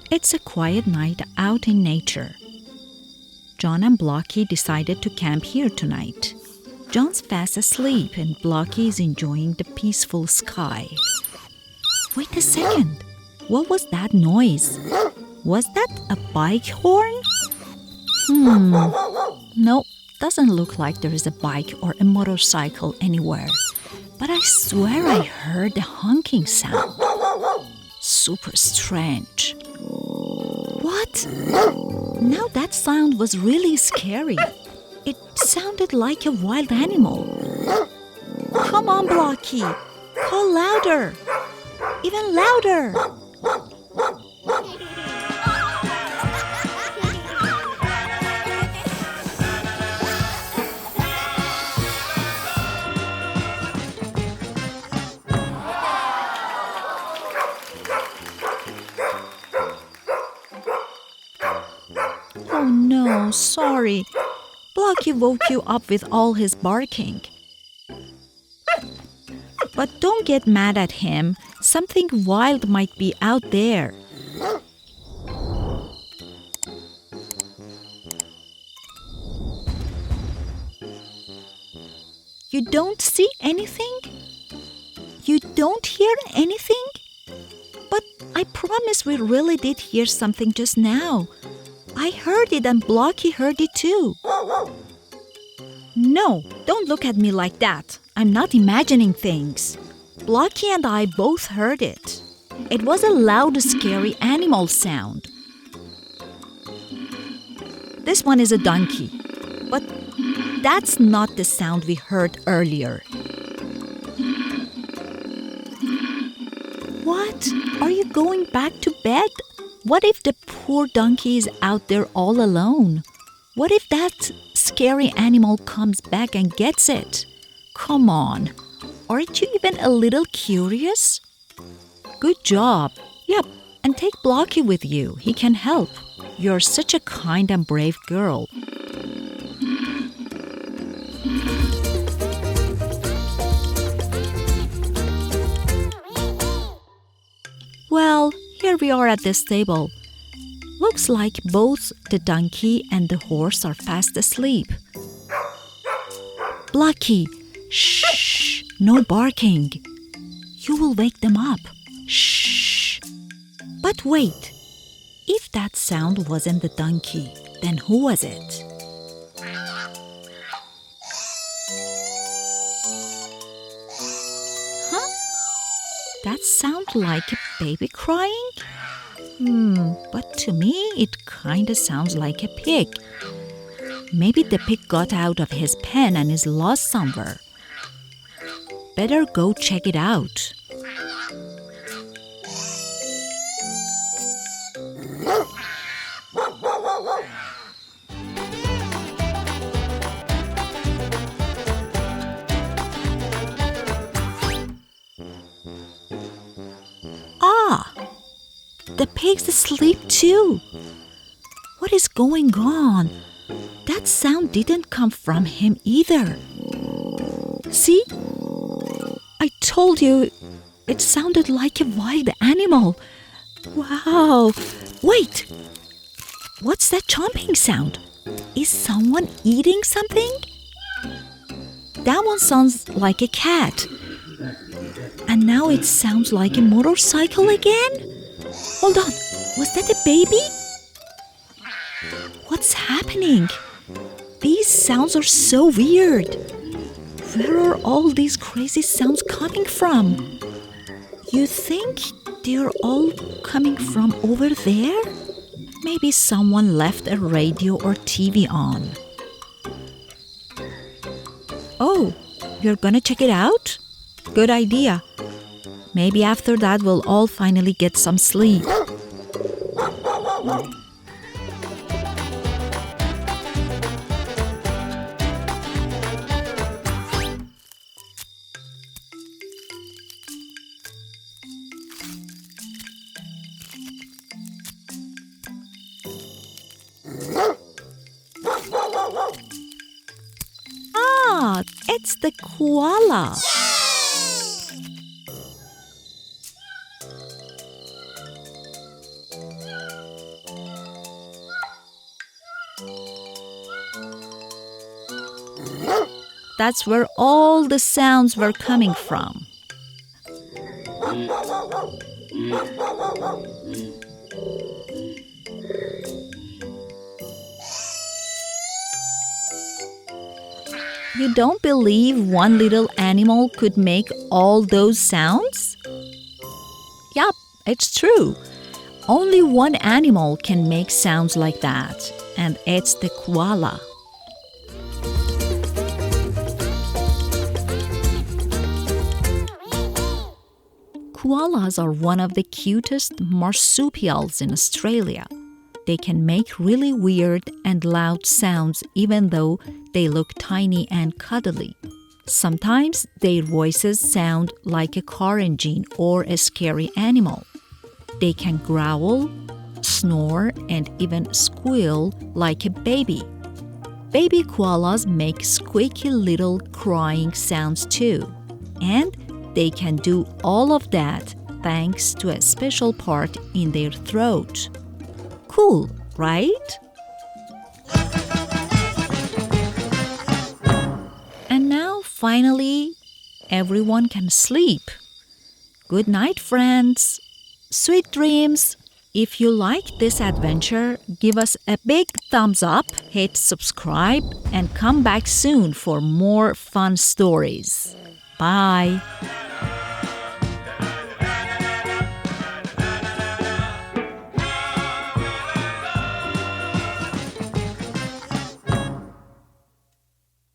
It's a quiet night out in nature. John and Blocky decided to camp here tonight. John's fast asleep and Blocky is enjoying the peaceful sky. Wait a second. What was that noise? Was that a bike horn? No, doesn't look like there is a bike or a motorcycle anywhere. But I swear I heard the honking sound. Super strange. What? Now that sound was really scary. It sounded like a wild animal. Come on, Blocky. Call louder. Even louder. Oh no, sorry. Blocky woke you up with all his barking. But don't get mad at him. Something wild might be out there. You don't see anything? You don't hear anything? But I promise we really did hear something just now. I heard it and Blocky heard it too. No, don't look at me like that. I'm not imagining things. Blocky and I both heard it. It was a loud, scary animal sound. This one is a donkey. But that's not the sound we heard earlier. What? Are you going back to bed? What if the poor donkey is out there all alone? What if that scary animal comes back and gets it? Come on. Aren't you even a little curious? Good job. Yep, and take Blocky with you. He can help. You're such a kind and brave girl. Well, here we are at the stable. Looks like both the donkey and the horse are fast asleep. Blocky, shh, no barking. You will wake them up. Shh. But wait, if that sound wasn't the donkey, then who was it? Huh? That sounds like a baby crying? But to me, it kinda sounds like a pig. Maybe the pig got out of his pen and is lost somewhere. Better go check it out. The pig's asleep too. What is going on? That sound didn't come from him either. See? I told you it sounded like a wild animal. Wow. Wait. What's that chomping sound? Is someone eating something? That one sounds like a cat. And now it sounds like a motorcycle again? Hold on, was that a baby? What's happening? These sounds are so weird. Where are all these crazy sounds coming from? You think they're all coming from over there? Maybe someone left a radio or TV on. Oh, you're gonna check it out? Good idea. Maybe after that we'll all finally get some sleep. It's the koala. That's where all the sounds were coming from. You don't believe one little animal could make all those sounds? Yup, it's true. Only one animal can make sounds like that, and it's the koala. Koalas are one of the cutest marsupials in Australia. They can make really weird and loud sounds even though they look tiny and cuddly. Sometimes their voices sound like a car engine or a scary animal. They can growl, snore, and even squeal like a baby. Baby koalas make squeaky little crying sounds too. And they can do all of that thanks to a special part in their throat. Cool, right? And now, finally, everyone can sleep. Good night, friends. Sweet dreams. If you like this adventure, give us a big thumbs up, hit subscribe, and come back soon for more fun stories. Bye.